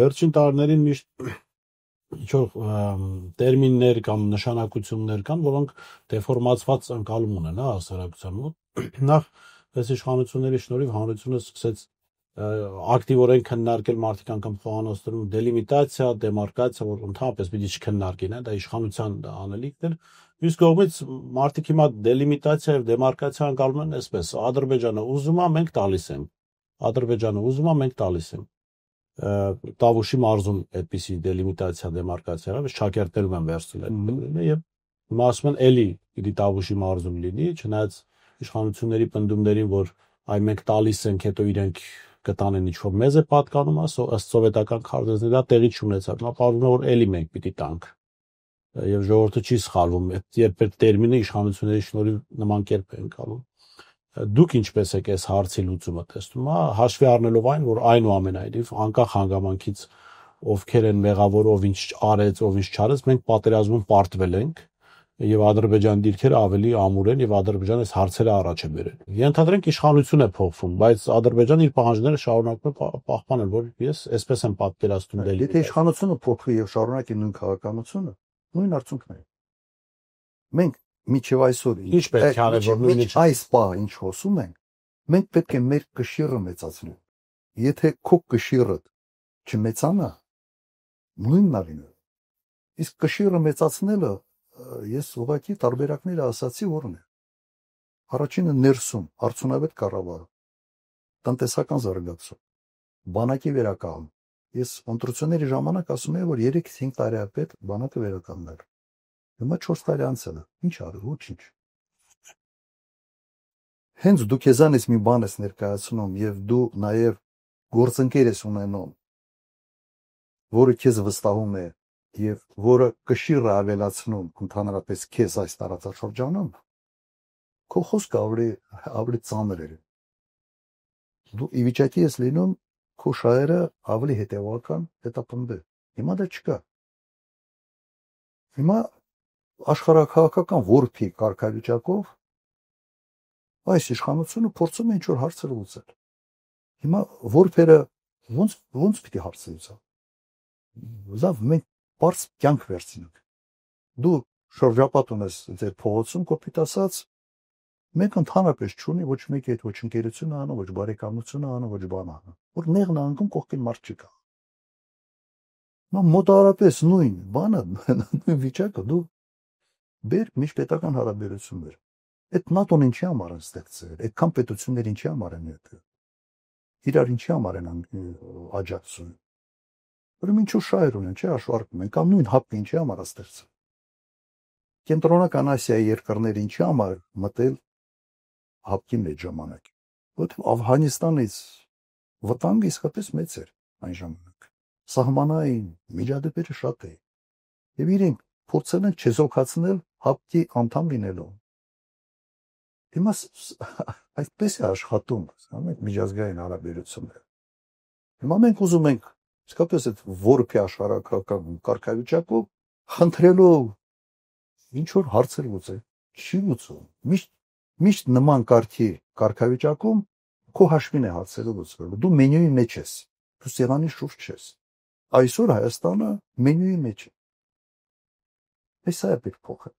Վերջին տարիներին միշտ ինչ-որ տերմիններ կամ նշանակություններ կան, որոնք դեֆորմացված ընկալում ունեն, հա, հասարակության մոտ։ Նախ այս իշխանությունների շնորհիվ հանրությունը սկսեց ակտիվորեն քննարկել մարդիկ անգամ խոհանոցներում դելիմիտացիա, դեմարկացիա, որ ընդհանրապես պիտի չքննարկեն, դա իշխանության անելիքն էր։ Մյուս կողմից մարդիկ հիմա դելիմիտացիա եւ դեմարկացիա ընկալում են այսպես. Ադրբեջանը ուզում է, մենք տալիս ենք։ Ադրբեջանը ուզում է, մենք տալիս ենք։ Տավուշի մարզում այդպիսի դելիմիտացիա, դեմարկացիա, բայց շաքերտներում են վերցնել եւ հիմա ասում են էլի պիտի Տավուշի մարզում լինի, չնայած իշխանությունների պնդումներին, որ այ մենք տալիս ենք, հետո իրենք կտանեն ինչ որ մեզ է պատկանում, ըստ սովետական քարտեզների դա տեղի չունեցավ։ Նա պարզվում է, որ էլի մենք պիտի տանք։ Եվ ժողովուրդը չի սխալվում, երբ այդ տերմինը իշխանությունների շնորհիվ նման կերպ է ընկալում։ Դուք ինչպես եք այս հարցի լուծումը տեսնում, հաշվի առնելով այն, որ այնուամենայնիվ անկախ հանգամանքից ովքեր են մեղավոր, ով ինչ արեց, ով ինչ չարեց, մենք պատերազմում պարտվել ենք եւ Ադրբեջանի դիրքերը ավելի ամուր են եւ Ադրբեջանը այս հարցերը առաջ է բերել։ Ենթադրենք իշխանություն է փոխվում, բայց Ադրբեջանը իր պահանջները շարունակում է պահպանել, որ ես այսպես եմ պատկերացնում դելի։ Եթե իշխանությունը փոխվի եւ շարունակի նույն քաղաքականությունը, նույն արդյունքն է։ Մենք միջև այսօր ինչ պետք է անել, որ նույնը այս բա ինչ խոսում ենք, մենք պետք է մեր կշիռը մեծացնենք։ Եթե քո կշիռը չմեծանա, նույնն է լինում։ Իսկ կշիռը մեծացնելը ես ուղղակի տարբերակները ասացի որն է։ Առաջինը ներսում արդյունավետ կառավարում, տնտեսական զարգացում, բանակի վերականգնում։ Ես ընտրությունների ժամանակ ասում եմ, որ 3-5 տարի ապետ բանակը վերականգնել։ Հիմա 4 տարի անցել է։ Ինչ արել, ոչինչ։ Հենց դու քեզանից մի բան ես ներկայացնում եւ դու նաեւ գործընկեր ես ունենում, որը քեզ վստահում է եւ որը կշիռը ավելացնում ընդհանրապես քեզ այս տարածաշրջանում, քո խոսքը ավելի ծանր է։ Դու ի վիճակի ես լինում քո շահերը ավելի հետեւական հետապնդել։ Հիմա դա չկա։ Հիմա աշխարհակահաղական որփի կարգավիճակով այս իշխանությունը փորձում է ինչ-որ հարցեր լուծել։ Հիմա որփերը ոնց պիտի հարցը լուծա։ Լավ, մենք բարձ կյանք վերցինենք։ Դու շրջապատ ունես ձեր փողոցում, կոպիտ ասած, մենք ընդհանրապես չունի ոչ մեկի հետ ոչ ընկերություն անում, ոչ բարեկամություն անում, ոչ բան անում։ Որ նեղն անգամ կողքին մարդ չկա։ Նա մոտարապես նույն բանը, նույն վիճակը դու բեր միջպետական հարաբերություններ։ Այդ ՆԱՏՕ-ն ինչի համար են ստեղծել, այդքան պետություններ ինչի համար են եկել։ Իրար ինչի համար են աջակցում։ Ուրեմն ինչու շահեր ունեն, չէ՞ հաշվարկում են, կամ նույն ՀԱՊ-ը ինչի համար է ստեղծել։ Կենտրոնական Ասիայի երկրները ինչի համար մտել ՀԱՊ-ի մեջ ժամանակ։ Որովհետև Աֆղանիստանից վտանգը իսկապես մեծ էր այն ժամանակ։ Սահմանային միջադեպերը շատ էին։ Եվ իրենք փորձել են չեզոքացնել ՀԱՊ-ի անդամ լինելով։ Հիմա այդպես է աշխատում, մենք միջազգային հարաբերությունները։ Հիմա մենք ուզում ենք իսկապես այդ որփի աշխարհակահաղական կարգավիճակով խնդրելով ինչ որ հարցեր լուծել, չի լուծում։ Միշտ նման կարգավիճակում քո հաշվին է հարցերը լուծվելու։ Դու մենյուի մեջ ես, դու սեղանի շուրջ ես։ Այսօր Հայաստանը մենյուի մեջ է։ Այս է պետք փոխել։